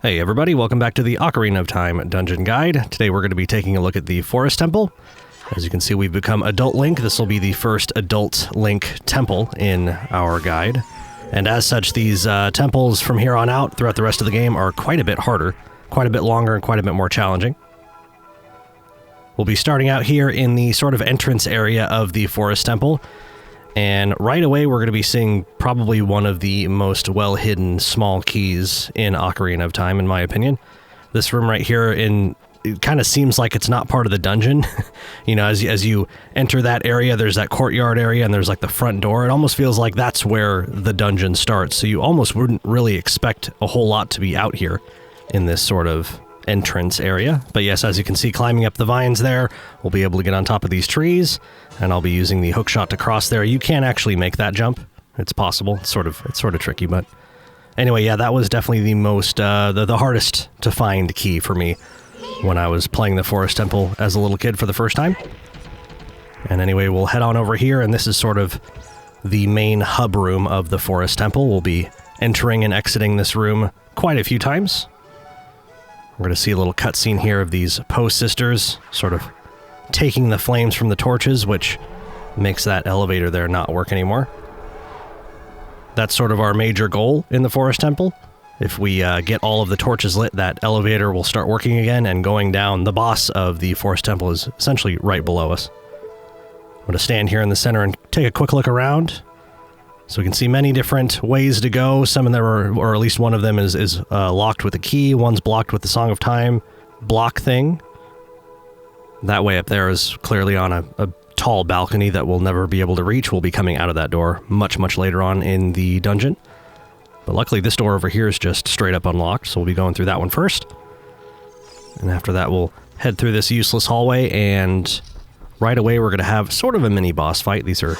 Hey everybody, welcome back to the Ocarina of Time Dungeon Guide. Today we're going to be taking a look at the Forest Temple. As you can see, we've become Adult Link. This will be the first Adult Link temple in our guide. And as such, these temples from here on out throughout the rest of the game are quite a bit harder, quite a bit longer, and quite a bit more challenging. We'll be starting out here in the sort of entrance area of the Forest Temple. And right away, we're going to be seeing probably one of the most well-hidden small keys in Ocarina of Time, in my opinion. This room right here, it kind of seems like it's not part of the dungeon. You know, as you enter that area, there's that courtyard area, and there's like the front door. It almost feels like that's where the dungeon starts. So you almost wouldn't really expect a whole lot to be out here in this sort of entrance area. But yes, as you can see, climbing up the vines there, we'll be able to get on top of these trees, and I'll be using the hook shot to cross there. You can actually make that jump. It's possible. It's sort of tricky, but anyway, yeah, that was definitely the most the hardest to find key for me when I was playing the Forest Temple as a little kid for the first time. And anyway, we'll head on over here, and this is sort of the main hub room of the Forest Temple. We'll be entering and exiting this room quite a few times. We're going to see a little cutscene here of these Poe Sisters sort of taking the flames from the torches, which makes that elevator there not work anymore. That's sort of our major goal in the Forest Temple. If we get all of the torches lit, that elevator will start working again and going down. The boss of the Forest Temple is essentially right below us. I'm going to stand here in the center and take a quick look around. So we can see many different ways to go. Some of them are, or at least one of them is locked with a key. One's blocked with the Song of Time block thing. That way up there is clearly on a tall balcony that we'll never be able to reach. We'll be coming out of that door much, much later on in the dungeon. But luckily this door over here is just straight up unlocked, so we'll be going through that one first. And after that we'll head through this useless hallway, and right away we're going to have sort of a mini boss fight. These are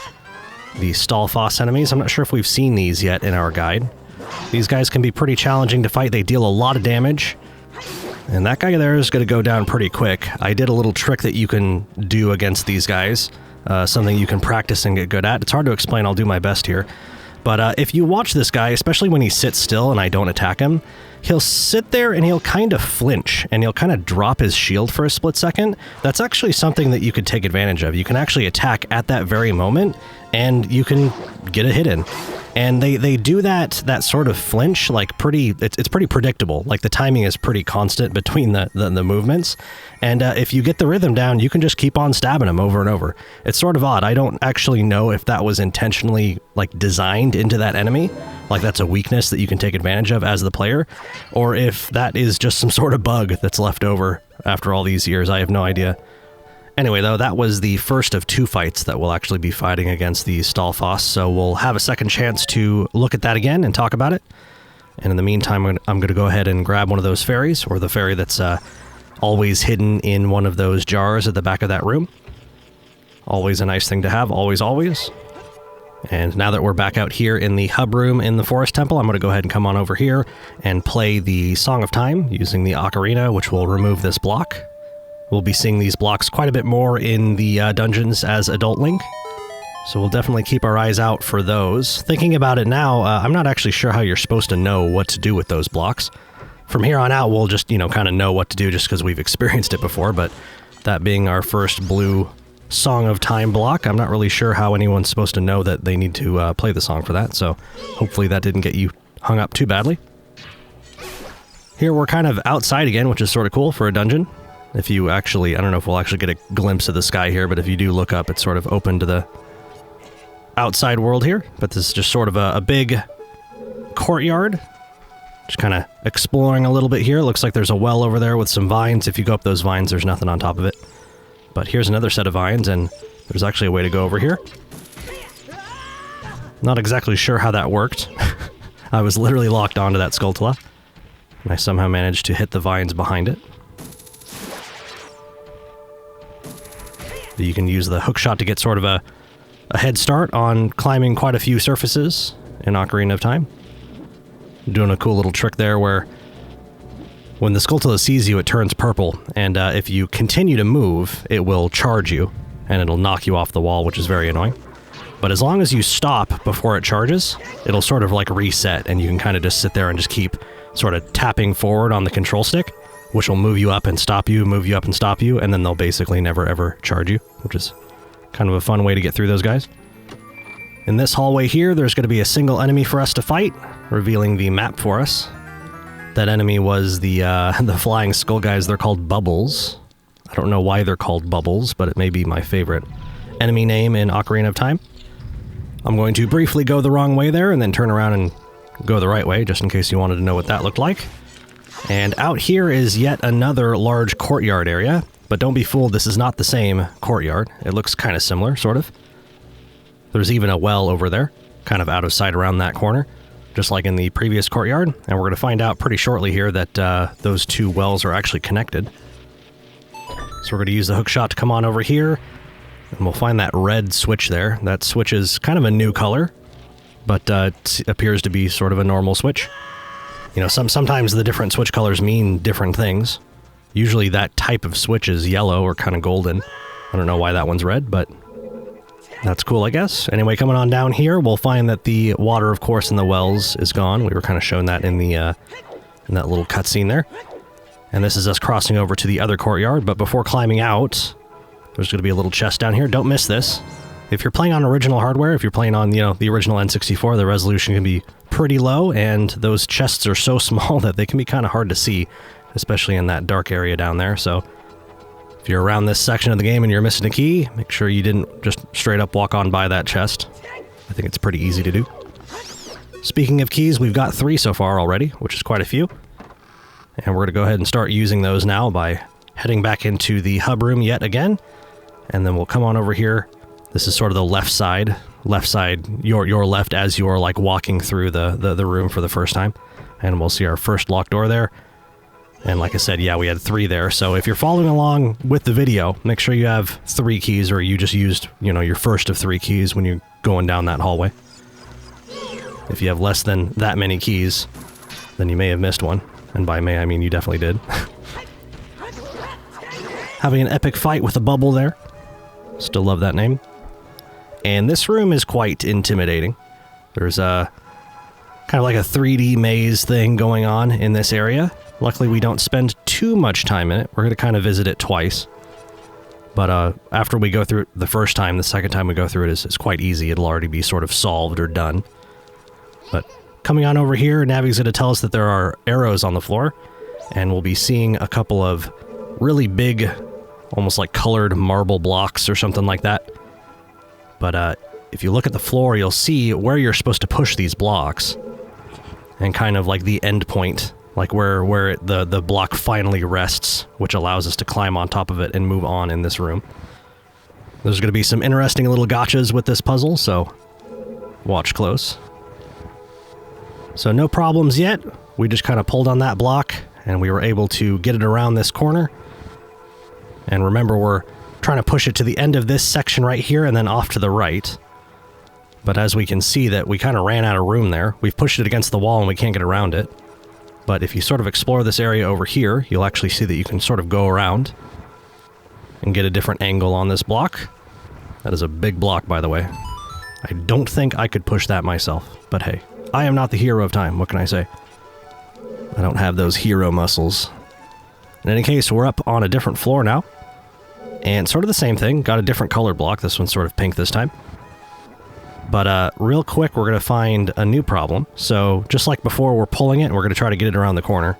the Stalfos enemies. I'm not sure if we've seen these yet in our guide. These guys can be pretty challenging to fight. They deal a lot of damage. And that guy there is going to go down pretty quick. I did a little trick that you can do against these guys. Something you can practice and get good at. It's hard to explain. I'll do my best here. But if you watch this guy, especially when he sits still and I don't attack him, he'll sit there and he'll kind of flinch and he'll kind of drop his shield for a split second. That's actually something that you could take advantage of. You can actually attack at that very moment and you can get a hit in. And they do that sort of flinch like it's pretty predictable. Like the timing is pretty constant between the movements. And if you get the rhythm down, you can just keep on stabbing them over and over. It's sort of odd. I don't actually know if that was intentionally like designed into that enemy, like that's a weakness that you can take advantage of as the player, or if that is just some sort of bug that's left over after all these years. I have no idea. Anyway, though, that was the first of two fights that we'll actually be fighting against the Stalfos, so we'll have a second chance to look at that again and talk about it. And in the meantime, I'm going to go ahead and grab one of those fairies, or the fairy that's always hidden in one of those jars at the back of that room. Always a nice thing to have, always, always. And now that we're back out here in the hub room in the Forest Temple, I'm going to go ahead and come on over here and play the Song of Time using the Ocarina, which will remove this block. We'll be seeing these blocks quite a bit more in the dungeons as Adult Link, so we'll definitely keep our eyes out for those. Thinking about it now, I'm not actually sure how you're supposed to know what to do with those blocks. From here on out, we'll just, kind of know what to do just because we've experienced it before, but that being our first blue Song of Time block, I'm not really sure how anyone's supposed to know that they need to play the song for that, so hopefully that didn't get you hung up too badly. Here we're kind of outside again, which is sort of cool for a dungeon. If you actually, I don't know if we'll actually get a glimpse of the sky here, but if you do look up, it's sort of open to the outside world here. But this is just sort of a big courtyard. Just kind of exploring a little bit here. Looks like there's a well over there with some vines. If you go up those vines, there's nothing on top of it. But here's another set of vines, and there's actually a way to go over here. Not exactly sure how that worked. I was literally locked onto that Skulltula, and I somehow managed to hit the vines behind it. You can use the hookshot to get sort of a head start on climbing quite a few surfaces in Ocarina of Time. Doing a cool little trick there where when the Skulltula sees you, it turns purple, and if you continue to move, it will charge you, and it'll knock you off the wall, which is very annoying. But as long as you stop before it charges, it'll sort of like reset, and you can kind of just sit there and just keep sort of tapping forward on the control stick, which will move you up and stop you, move you up and stop you, and then they'll basically never ever charge you, which is kind of a fun way to get through those guys. In this hallway here, there's going to be a single enemy for us to fight, revealing the map for us. That enemy was the flying skull guys. They're called Bubbles. I don't know why they're called Bubbles, but it may be my favorite enemy name in Ocarina of Time. I'm going to briefly go the wrong way there and then turn around and go the right way, just in case you wanted to know what that looked like. And out here is yet another large courtyard area, but don't be fooled, this is not the same courtyard. It looks kind of similar, sort of. There's even a well over there, kind of out of sight around that corner, just like in the previous courtyard. And we're going to find out pretty shortly here that those two wells are actually connected. So we're going to use the hookshot to come on over here, and we'll find that red switch there. That switch is kind of a new color, but it appears to be sort of a normal switch. You know, sometimes the different switch colors mean different things. Usually that type of switch is yellow or kind of golden. I don't know why that one's red, but that's cool, I guess. Anyway, coming on down here, we'll find that the water, of course, in the wells is gone. We were kind of shown that in the in that little cutscene there. And this is us crossing over to the other courtyard, but before climbing out, there's going to be a little chest down here. Don't miss this. If you're playing on original hardware, if you're playing on, you know, the original N64, the resolution can be pretty low, and those chests are so small that they can be kind of hard to see, especially in that dark area down there. So if you're around this section of the game and you're missing a key, make sure you didn't just straight up walk on by that chest. I think it's pretty easy to do. Speaking of keys, we've got 3 so far already, which is quite a few. And we're going to go ahead and start using those now by heading back into the hub room yet again. And then we'll come on over here. This is sort of the left side, your left as you're like walking through the room for the first time. And we'll see our first locked door there. And like I said, yeah, we had 3 there. So if you're following along with the video, make sure you have 3 keys, or you just used, you know, your first of 3 keys when you're going down that hallway. If you have less than that many keys, then you may have missed one. And by may, I mean you definitely did. Having an epic fight with a bubble there. Still love that name. And this room is quite intimidating. There's a kind of like a 3D maze thing going on in this area. Luckily, we don't spend too much time in it. We're going to kind of visit it twice. But after we go through it the first time, the second time we go through it is quite easy. It'll already be sort of solved or done. But coming on over here, Navi's going to tell us that there are arrows on the floor. And we'll be seeing a couple of really big, almost like colored marble blocks or something like that. But if you look at the floor, you'll see where you're supposed to push these blocks. And kind of like the end point, like where the block finally rests, which allows us to climb on top of it and move on in this room. There's going to be some interesting little gotchas with this puzzle, so watch close. So no problems yet. We just kind of pulled on that block, and we were able to get it around this corner. And remember, we're trying to push it to the end of this section right here and then off to the right. But as we can see that we kind of ran out of room there. We've pushed it against the wall and we can't get around it. But if you sort of explore this area over here, you'll actually see that you can sort of go around and get a different angle on this block. That is a big block, by the way. I don't think I could push that myself, but hey, I am not the hero of time. What can I say? I don't have those hero muscles. In any case, we're up on a different floor now. And sort of the same thing. Got a different color block. This one's sort of pink this time. But real quick, we're going to find a new problem. So just like before, we're pulling it, and we're going to try to get it around the corner.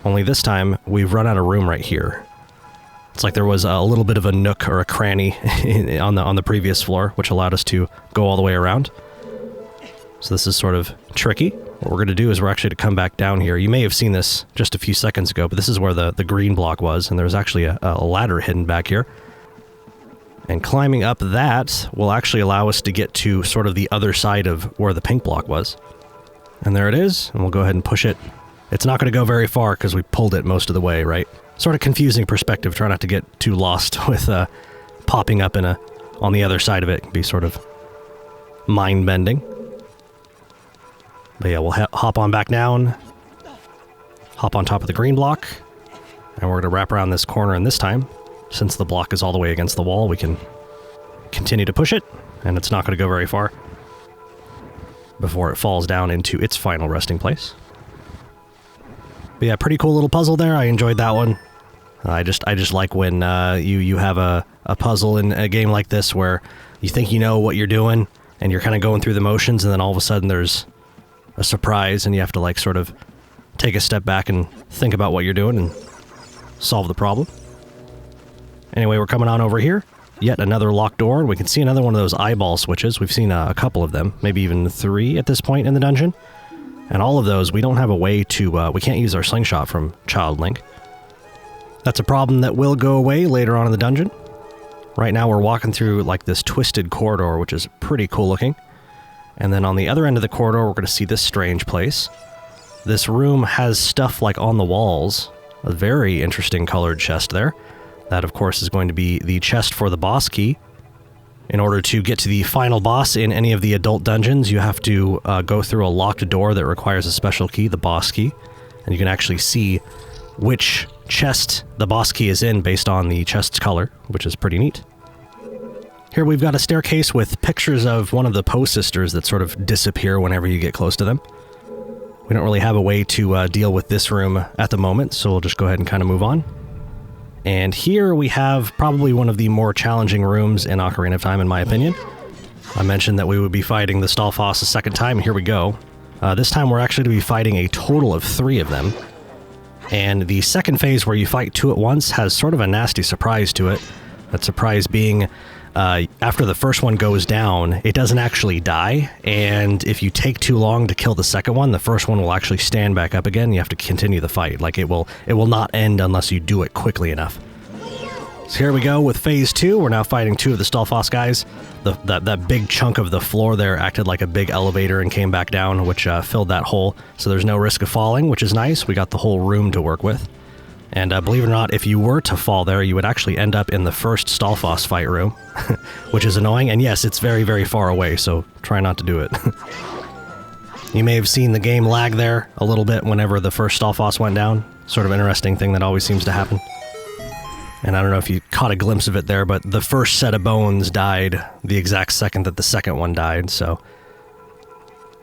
Only this time, we've run out of room right here. It's like there was a little bit of a nook or a cranny on the previous floor, which allowed us to go all the way around. So this is sort of tricky. What we're going to do is we're actually to come back down here. You may have seen this just a few seconds ago, but this is where the green block was, and there's actually a ladder hidden back here. And climbing up that will actually allow us to get to sort of the other side of where the pink block was. And there it is, and we'll go ahead and push it. It's not going to go very far because we pulled it most of the way, right? Sort of confusing perspective. Try not to get too lost with popping up on the other side of it. It can be sort of mind-bending. But yeah, we'll hop on back down, hop on top of the green block, and we're going to wrap around this corner, and this time, since the block is all the way against the wall, we can continue to push it, and it's not going to go very far before it falls down into its final resting place. But yeah, pretty cool little puzzle there. I enjoyed that one. I just like when you have a puzzle in a game like this where you think you know what you're doing and you're kind of going through the motions, and then all of a sudden there's a surprise and you have to like sort of take a step back and think about what you're doing and solve the problem. Anyway, we're coming on over here. Yet another locked door. We can see another one of those eyeball switches. We've seen a couple of them, maybe even 3 at this point in the dungeon. And all of those, we don't have a way to... we can't use our slingshot from Child Link. That's a problem that will go away later on in the dungeon. Right now we're walking through like this twisted corridor, which is pretty cool looking. And then on the other end of the corridor, we're going to see this strange place. This room has stuff like on the walls. A very interesting colored chest there. That, of course, is going to be the chest for the boss key. In order to get to the final boss in any of the adult dungeons, you have to go through a locked door that requires a special key, the boss key. And you can actually see which chest the boss key is in based on the chest's color, which is pretty neat. Here we've got a staircase with pictures of one of the Poe Sisters that sort of disappear whenever you get close to them. We don't really have a way to deal with this room at the moment, so we'll just go ahead and kind of move on. And here we have probably one of the more challenging rooms in Ocarina of Time, in my opinion. I mentioned that we would be fighting the Stalfos a second time. Here we go. This time we're actually going to be fighting a total of 3 of them. And the second phase, where you fight 2 at once, has sort of a nasty surprise to it. That surprise being, after the first one goes down, it doesn't actually die. And if you take too long to kill the second one, the first one will actually stand back up again. You have to continue the fight. Like it will not end unless you do it quickly enough. So here we go with phase 2. We're now fighting 2 of the Stalfos guys. That big chunk of the floor there acted like a big elevator and came back down, which filled that hole. So there's no risk of falling, which is nice. We got the whole room to work with. And believe it or not, if you were to fall there, you would actually end up in the first Stalfos fight room, which is annoying. And yes, it's very, very far away, so try not to do it. You may have seen the game lag there a little bit whenever the first Stalfos went down. Sort of interesting thing that always seems to happen. And I don't know if you caught a glimpse of it there, but the first set of bones died the exact second that the second one died, so...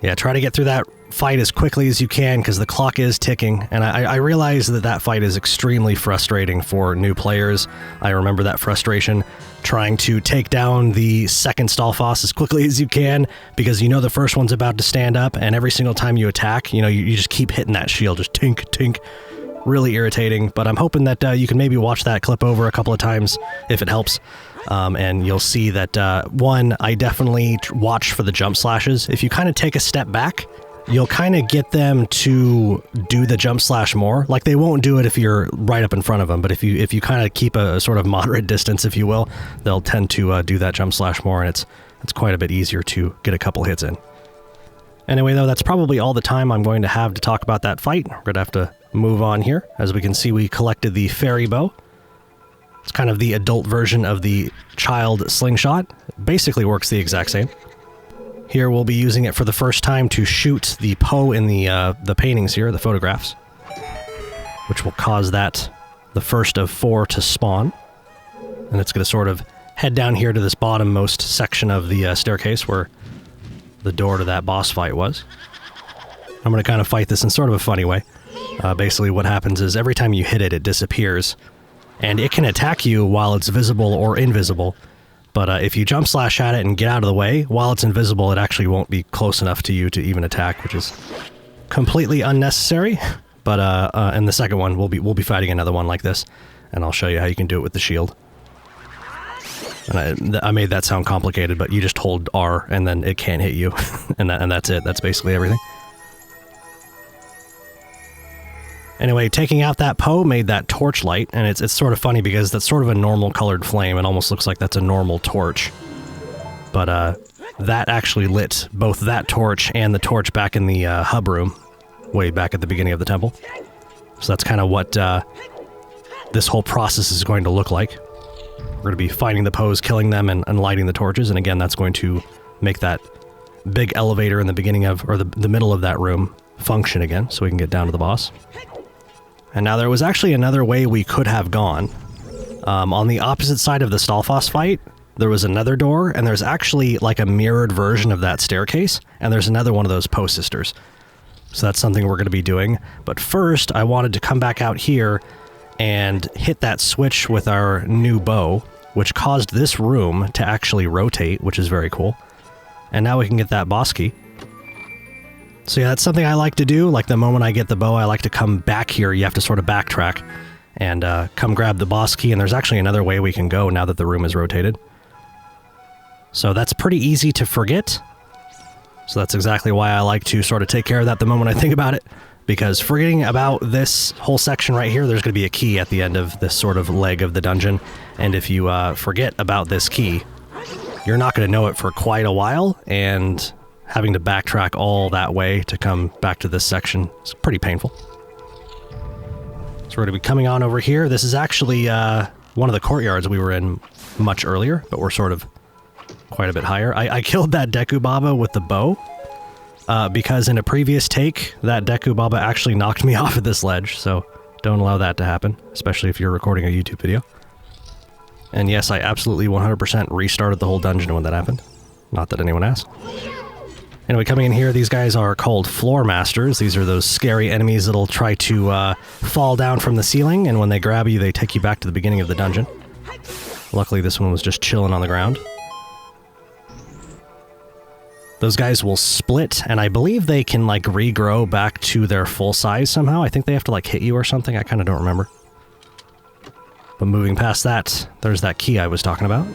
yeah, try to get through that fight as quickly as you can, because the clock is ticking, and I realize that fight is extremely frustrating for new players. I remember that frustration, trying to take down the second Stalfos as quickly as you can, because you know the first one's about to stand up, and every single time you attack, you know, you just keep hitting that shield, just tink, tink. Really irritating, but I'm hoping that you can maybe watch that clip over a couple of times, if it helps. And you'll see that, one, I definitely watch for the jump slashes. If you kind of take a step back, you'll kind of get them to do the jump slash more. Like, they won't do it if you're right up in front of them, but if you kind of keep a sort of moderate distance, if you will, they'll tend to do that jump slash more, and it's quite a bit easier to get a couple hits in. Anyway, though, that's probably all the time I'm going to have to talk about that fight. We're going to have to move on here. As we can see, we collected the fairy bow. It's kind of the adult version of the child slingshot. It basically works the exact same. Here we'll be using it for the first time to shoot the Poe in the paintings here, the photographs, which will cause that, the first of 4, to spawn. And it's going to sort of head down here to this bottommost section of the staircase where the door to that boss fight was. I'm going to kind of fight this in sort of a funny way. Basically what happens is every time you hit it, it disappears. And it can attack you while it's visible or invisible. But if you jump slash at it and get out of the way, while it's invisible, it actually won't be close enough to you to even attack, which is completely unnecessary. But in the second one, we'll be fighting another one like this, and I'll show you how you can do it with the shield. And I made that sound complicated, but you just hold R, and then it can't hit you, and that's it. That's basically everything. Anyway, taking out that Poe made that torch light, and it's sort of funny because that's sort of a normal colored flame. It almost looks like that's a normal torch. But that actually lit both that torch and the torch back in the hub room, way back at the beginning of the temple. So that's kind of what this whole process is going to look like. We're going to be finding the Poes, killing them, and lighting the torches, and again, that's going to make that big elevator in the beginning of, or the middle of that room function again, so we can get down to the boss. And now there was actually another way we could have gone. On the opposite side of the Stalfos fight, there was another door, and there's actually like a mirrored version of that staircase, and there's another one of those Poe Sisters. So that's something we're going to be doing. But first, I wanted to come back out here and hit that switch with our new bow, which caused this room to actually rotate, which is very cool. And now we can get that boss key. So yeah, that's something I like to do. Like the moment I get the bow, I like to come back here. You have to sort of backtrack and come grab the boss key. And there's actually another way we can go now that the room is rotated. So that's pretty easy to forget. So that's exactly why I like to sort of take care of that the moment I think about it. Because forgetting about this whole section right here, there's going to be a key at the end of this sort of leg of the dungeon. And if you forget about this key, you're not going to know it for quite a while. And having to backtrack all that way to come back to this section is pretty painful. So we're going to be coming on over here. This is actually one of the courtyards we were in much earlier, but we're sort of quite a bit higher. I killed that Deku Baba with the bow. Because in a previous take, that Deku Baba actually knocked me off of this ledge, so don't allow that to happen, especially if you're recording a YouTube video. And yes, I absolutely 100% restarted the whole dungeon when that happened. Not that anyone asked. Anyway, coming in here, these guys are called Floor Masters. These are those scary enemies that'll try to fall down from the ceiling, and when they grab you, they take you back to the beginning of the dungeon. Luckily, this one was just chilling on the ground. Those guys will split, and I believe they can, like, regrow back to their full size somehow. I think they have to, like, hit you or something. I kind of don't remember. But moving past that, there's that key I was talking about.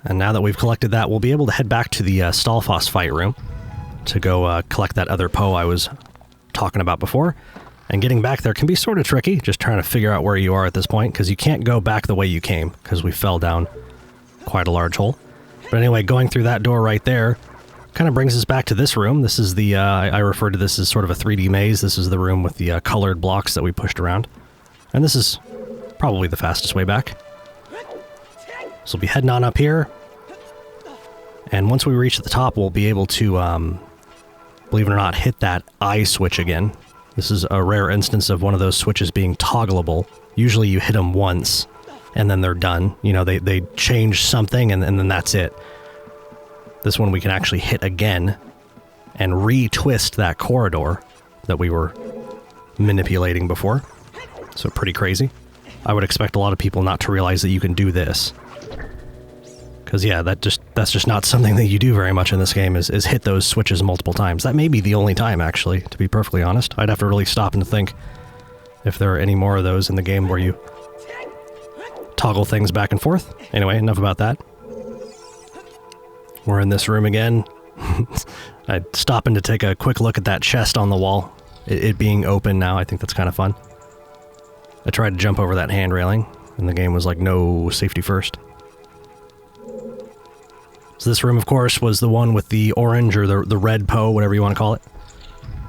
And now that we've collected that, we'll be able to head back to the Stalfos fight room to go collect that other Poe I was talking about before. And getting back there can be sort of tricky, just trying to figure out where you are at this point, because you can't go back the way you came, because we fell down quite a large hole. But anyway, going through that door right there kind of brings us back to this room. This is the, I refer to this as sort of a 3D maze. This is the room with the colored blocks that we pushed around. And this is probably the fastest way back. So we'll be heading on up here. And once we reach the top, we'll be able to, believe it or not, hit that eye switch again. This is a rare instance of one of those switches being toggleable. Usually you hit them once, and then they're done. You know, they change something, and then that's it. This one we can actually hit again and re-twist that corridor that we were manipulating before. So pretty crazy. I would expect a lot of people not to realize that you can do this. Because yeah, that's just not something that you do very much in this game, is hit those switches multiple times. That may be the only time, actually, to be perfectly honest. I'd have to really stop and think if there are any more of those in the game where you toggle things back and forth. Anyway, enough about that. We're in this room again. I'd stop in to take a quick look at that chest on the wall. It being open now, I think that's kind of fun. I tried to jump over that hand railing, and the game was like, no, safety first. So this room, of course, was the one with the orange or the red Poe, whatever you want to call it.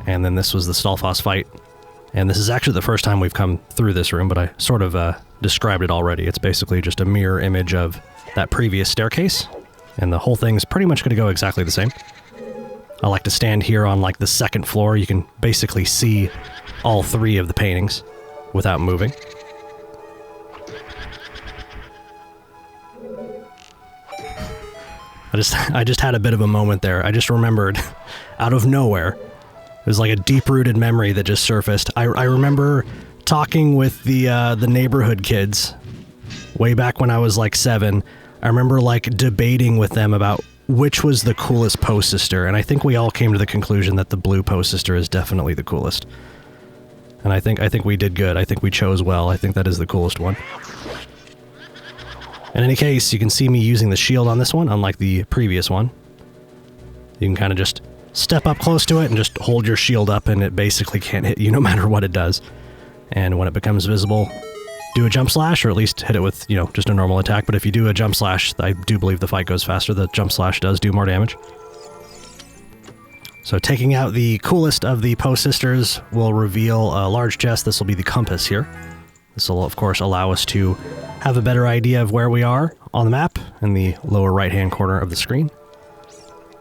And then this was the Stalfos fight. And this is actually the first time we've come through this room, but I sort of described it already. It's basically just a mirror image of that previous staircase. And the whole thing's pretty much going to go exactly the same. I like to stand here on like the second floor. You can basically see all three of the paintings without moving. I just had a bit of a moment there. I just remembered out of nowhere. It was like a deep-rooted memory that just surfaced. I remember talking with the neighborhood kids way back when I was like 7. I remember like debating with them about which was the coolest Poe Sister, and I think we all came to the conclusion that the blue Poe Sister is definitely the coolest. And I think we did good. I think we chose well. I think that is the coolest one. In any case, you can see me using the shield on this one, unlike the previous one. You can kind of just step up close to it and just hold your shield up, and it basically can't hit you no matter what it does. And when it becomes visible, do a jump slash, or at least hit it with, you know, just a normal attack. But if you do a jump slash, I do believe the fight goes faster. The jump slash does do more damage. So taking out the coolest of the Poe Sisters will reveal a large chest. This will be the compass here. This will, of course, allow us to have a better idea of where we are on the map in the lower right-hand corner of the screen.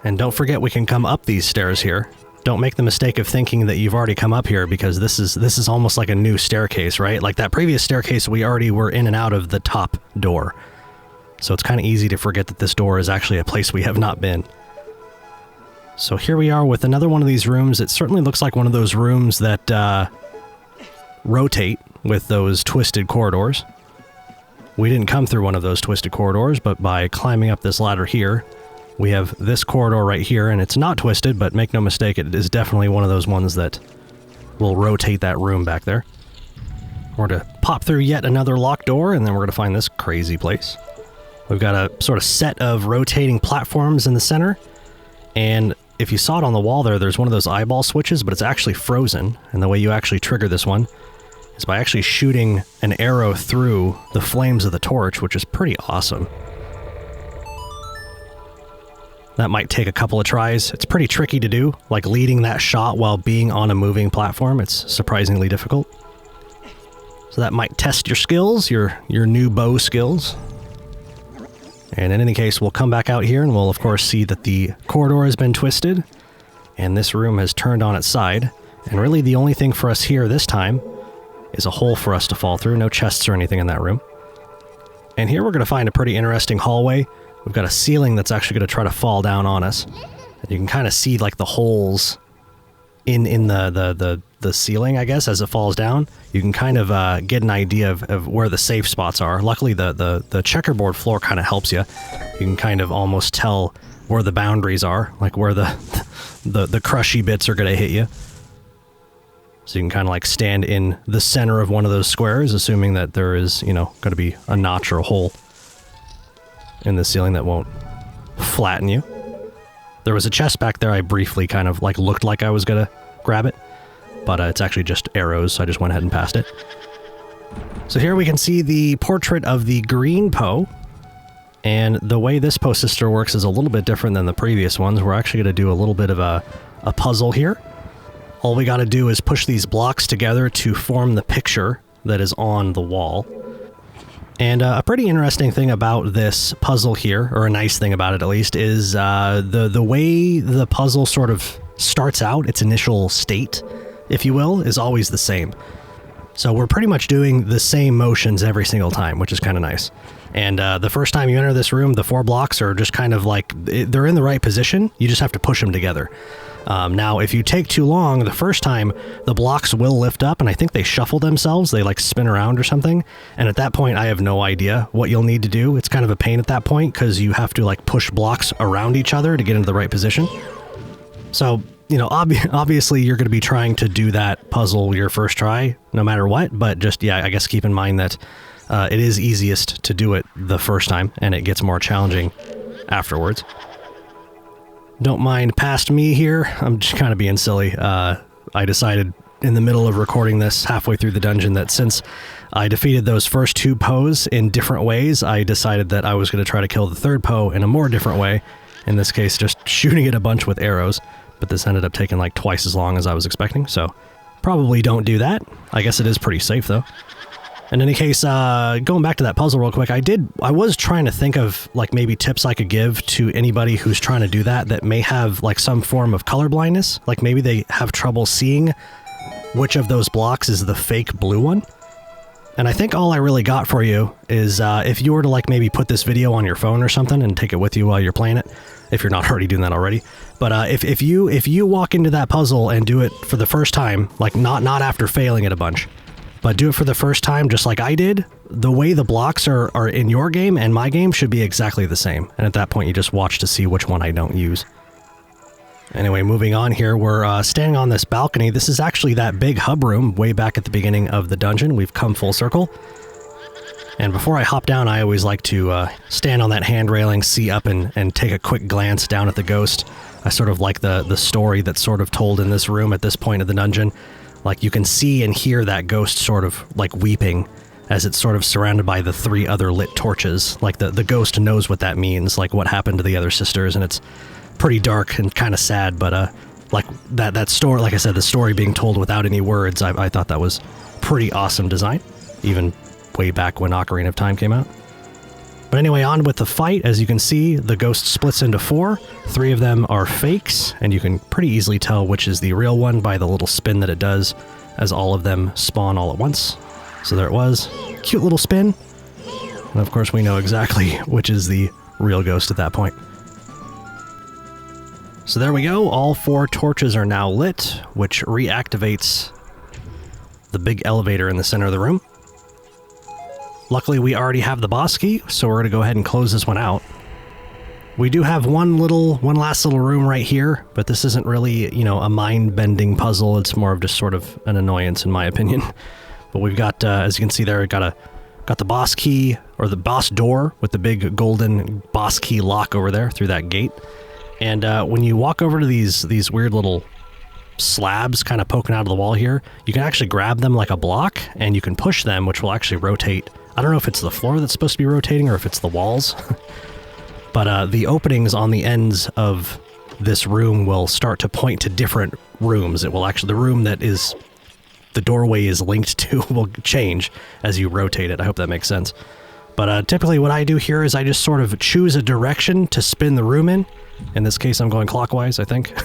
And don't forget, we can come up these stairs here. Don't make the mistake of thinking that you've already come up here, because this is almost like a new staircase, right? Like that previous staircase, we already were in and out of the top door. So it's kind of easy to forget that this door is actually a place we have not been. So here we are with another one of these rooms. It certainly looks like one of those rooms that rotate with those twisted corridors. We didn't come through one of those twisted corridors, but by climbing up this ladder here, we have this corridor right here, and it's not twisted, but make no mistake, it is definitely one of those ones that will rotate that room back there. We're going to pop through yet another locked door, and then we're going to find this crazy place. We've got a sort of set of rotating platforms in the center, and if you saw it on the wall there, there's one of those eyeball switches, but it's actually frozen, and the way you actually trigger this one is by actually shooting an arrow through the flames of the torch, which is pretty awesome. That might take a couple of tries. It's pretty tricky to do, like leading that shot while being on a moving platform. It's surprisingly difficult. So that might test your skills, your new bow skills. And in any case, we'll come back out here and we'll of course see that the corridor has been twisted and this room has turned on its side. And really the only thing for us here this time is a hole for us to fall through. No chests or anything in that room. And here we're going to find a pretty interesting hallway. We've got a ceiling that's actually going to try to fall down on us. And you can kind of see like the holes in the ceiling, I guess, as it falls down. You can kind of get an idea of where the safe spots are. Luckily, the checkerboard floor kind of helps you. You can kind of almost tell where the boundaries are, like where the crushy bits are going to hit you. So you can kind of like stand in the center of one of those squares, assuming that there is, you know, going to be a notch or a hole in the ceiling that won't flatten you. There was a chest back there. I briefly kind of like looked like I was going to grab it, but it's actually just arrows, so I just went ahead and passed it. So here we can see the portrait of the green Poe, and the way this Poe Sister works is a little bit different than the previous ones. We're actually going to do a little bit of a puzzle here. All we got to do is push these blocks together to form the picture that is on the wall. And a pretty interesting thing about this puzzle here, or a nice thing about it at least, is the way the puzzle sort of starts out, its initial state, if you will, is always the same. So we're pretty much doing the same motions every single time, which is kind of nice. And the first time you enter this room, the 4 blocks are just kind of like, they're in the right position, you just have to push them together. Now, if you take too long, the first time, the blocks will lift up, and I think they shuffle themselves. They, like, spin around or something. And at that point, I have no idea what you'll need to do. It's kind of a pain at that point, because you have to, like, push blocks around each other to get into the right position. So, you know, obviously, you're going to be trying to do that puzzle your first try, no matter what. But just, yeah, I guess keep in mind that it is easiest to do it the first time, and it gets more challenging afterwards. Don't mind past me here. I'm just kind of being silly. I decided in the middle of recording this halfway through the dungeon that since I defeated those first 2 Poes in different ways, I decided that I was going to try to kill the 3rd Poe in a more different way. In this case, just shooting it a bunch with arrows. But this ended up taking like twice as long as I was expecting, so probably don't do that. I guess it is pretty safe though. In any case, going back to that puzzle real quick, I was trying to think of like maybe tips I could give to anybody who's trying to do that may have like some form of color blindness. Like maybe they have trouble seeing which of those blocks is the fake blue one. And I think all I really got for you is if you were to like maybe put this video on your phone or something and take it with you while you're playing it, if you're not already doing that already. But if you walk into that puzzle and do it for the first time, like not after failing it a bunch, but do it for the first time just like I did, the way the blocks are in your game and my game should be exactly the same. And at that point, you just watch to see which one I don't use. Anyway, moving on here, we're standing on this balcony. This is actually that big hub room way back at the beginning of the dungeon. We've come full circle. And before I hop down, I always like to stand on that hand railing, see up, and take a quick glance down at the ghost. I sort of like the story that's sort of told in this room at this point of the dungeon. Like you can see and hear that ghost sort of like weeping as it's sort of surrounded by the 3 other lit torches. Like the ghost knows what that means, like what happened to the other sisters, and it's pretty dark and kind of sad, but like that story, like I said, the story being told without any words, I thought that was pretty awesome design, even way back when Ocarina of Time came out. But anyway, on with the fight. As you can see, the ghost splits into 4. 3 of them are fakes, and you can pretty easily tell which is the real one by the little spin that it does, as all of them spawn all at once. So there it was. Cute little spin. And of course, we know exactly which is the real ghost at that point. So there we go, all 4 torches are now lit, which reactivates the big elevator in the center of the room. Luckily, we already have the boss key, so we're going to go ahead and close this one out. We do have one last little room right here, but this isn't really, you know, a mind-bending puzzle. It's more of just sort of an annoyance, in my opinion. But we've got, as you can see there, got the boss key, or the boss door, with the big golden boss key lock over there through that gate. And when you walk over to these weird little slabs kind of poking out of the wall here, you can actually grab them like a block, and you can push them, which will actually rotate. I don't know if it's the floor that's supposed to be rotating or if it's the walls, but the openings on the ends of this room will start to point to different rooms. It will actually, the room that is the doorway is linked to will change as you rotate it. I hope that makes sense. But typically what I do here is I just sort of choose a direction to spin the room in. In this case, I'm going clockwise, I think.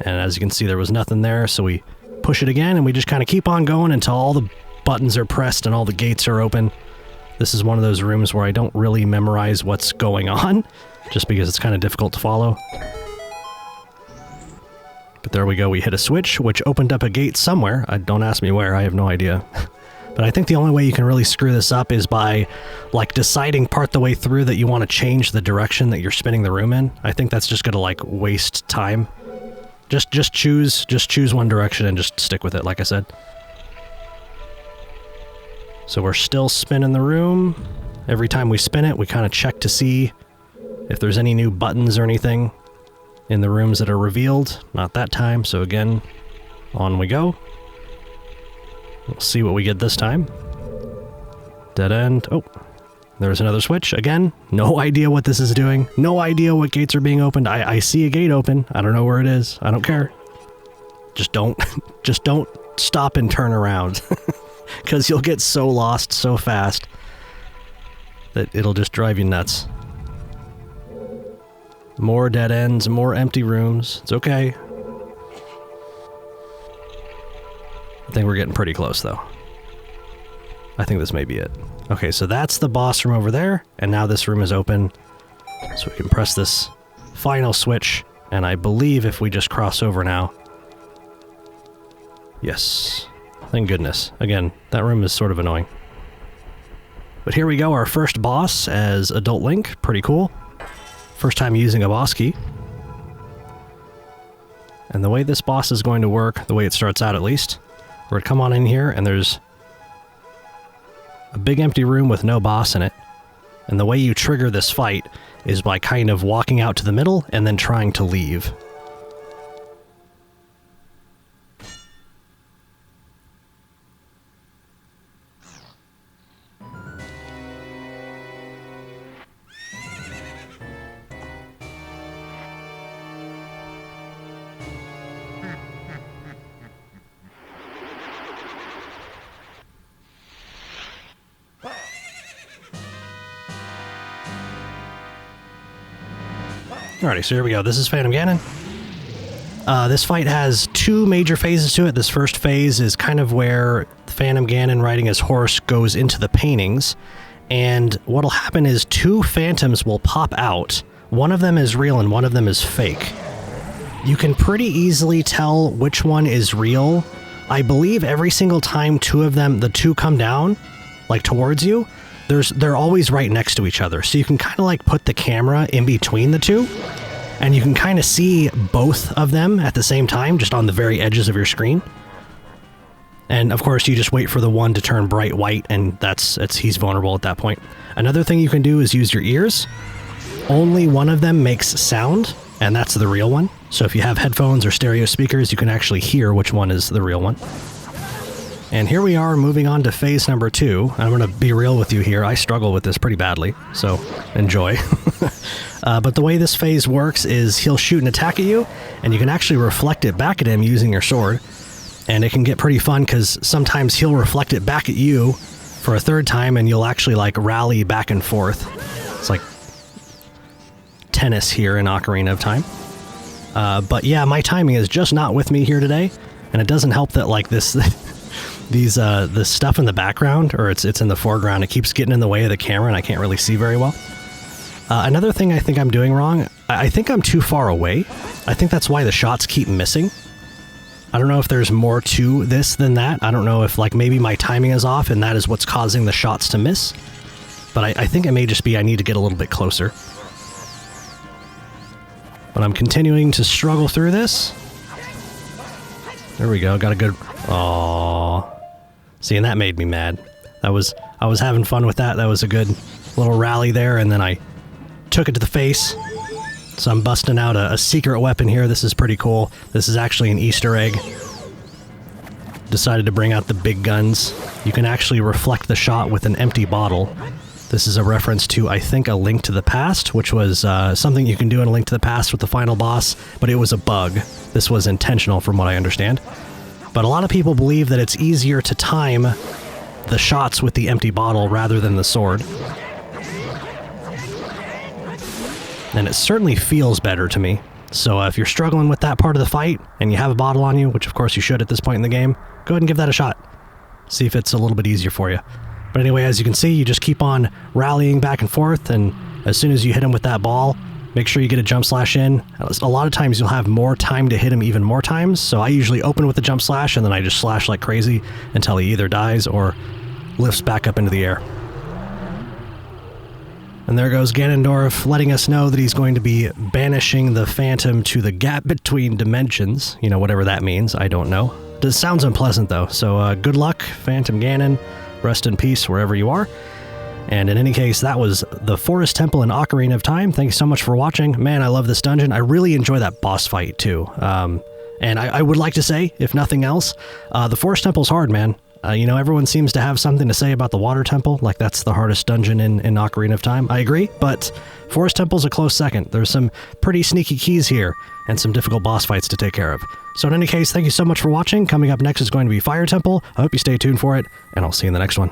And as you can see, there was nothing there, so we push it again, and we just kind of keep on going until all the buttons are pressed and all the gates are open. This is one of those rooms where I don't really memorize what's going on, just because it's kind of difficult to follow. But there we go, we hit a switch, which opened up a gate somewhere. Don't ask me where, I have no idea. But I think the only way you can really screw this up is by, like, deciding part the way through that you want to change the direction that you're spinning the room in. I think that's just gonna, like, waste time. Just choose one direction and just stick with it, like I said. So we're still spinning the room. Every time we spin it, we kind of check to see if there's any new buttons or anything in the rooms that are revealed. Not that time, so again, on we go. We'll see what we get this time. Dead end. Oh, there's another switch. Again, no idea what this is doing. No idea what gates are being opened. I see a gate open. I don't know where it is. I don't care. Just don't stop and turn around. Because you'll get so lost so fast that it'll just drive you nuts. More dead ends, more empty rooms. It's okay. I think we're getting pretty close, though. I think this may be it. Okay, so that's the boss room over there, and now this room is open. So we can press this final switch, and I believe if we just cross over now... Yes. Thank goodness. Again, that room is sort of annoying. But here we go, our first boss as Adult Link. Pretty cool. First time using a boss key. And the way this boss is going to work, the way it starts out at least, we're going to come on in here and there's a big empty room with no boss in it. And the way you trigger this fight is by kind of walking out to the middle and then trying to leave. Alrighty, so here we go. This is Phantom Ganon. This fight has 2 major phases to it. This first phase is kind of where Phantom Ganon riding his horse goes into the paintings. And what'll happen is 2 phantoms will pop out. One of them is real and one of them is fake. You can pretty easily tell which one is real. I believe every single time 2 of them, the 2 come down, like towards you, they're always right next to each other. So you can kind of like put the camera in between the 2, and you can kind of see both of them at the same time, just on the very edges of your screen. And of course, you just wait for the one to turn bright white, and he's vulnerable at that point. Another thing you can do is use your ears. Only one of them makes sound, and that's the real one. So if you have headphones or stereo speakers, you can actually hear which one is the real one. And here we are moving on to phase number 2. I'm going to be real with you here. I struggle with this pretty badly, so enjoy. But the way this phase works is he'll shoot an attack at you, and you can actually reflect it back at him using your sword. And it can get pretty fun because sometimes he'll reflect it back at you for a 3rd time, and you'll actually like rally back and forth. It's like tennis here in Ocarina of Time. But yeah, my timing is just not with me here today, and it doesn't help that like this... the stuff in the background, or it's in the foreground, it keeps getting in the way of the camera and I can't really see very well. Another thing I think I'm doing wrong, I think I'm too far away. I think that's why the shots keep missing. I don't know if there's more to this than that. I don't know if, like, maybe my timing is off and that is what's causing the shots to miss. But I think it may just be I need to get a little bit closer. But I'm continuing to struggle through this. There we go. Got a good... Aww. See, and that made me mad. I was having fun with that. That was a good little rally there, and then I took it to the face. So I'm busting out a secret weapon here. This is pretty cool. This is actually an Easter egg. Decided to bring out the big guns. You can actually reflect the shot with an empty bottle. This is a reference to, I think, A Link to the Past, which was something you can do in A Link to the Past with the final boss, but it was a bug. This was intentional from what I understand. But a lot of people believe that it's easier to time the shots with the empty bottle rather than the sword. And it certainly feels better to me. So if you're struggling with that part of the fight, and you have a bottle on you, which of course you should at this point in the game, go ahead and give that a shot. See if it's a little bit easier for you. But anyway, as you can see, you just keep on rallying back and forth, and as soon as you hit him with that ball, make sure you get a jump slash in. A lot of times you'll have more time to hit him even more times, so I usually open with the jump slash, and then I just slash like crazy until he either dies or lifts back up into the air. And there goes Ganondorf, letting us know that he's going to be banishing the Phantom to the gap between dimensions. You know, whatever that means, I don't know. It sounds unpleasant, though, so good luck, Phantom Ganon. Rest in peace wherever you are. And in any case, that was the Forest Temple in Ocarina of Time. Thanks so much for watching. Man, I love this dungeon. I really enjoy that boss fight, too. And I would like to say, if nothing else, the Forest Temple's hard, man. You know, everyone seems to have something to say about the Water Temple, like that's the hardest dungeon in Ocarina of Time. I agree, but Forest Temple's a close second. There's some pretty sneaky keys here, and some difficult boss fights to take care of. So in any case, thank you so much for watching. Coming up next is going to be Fire Temple. I hope you stay tuned for it, and I'll see you in the next one.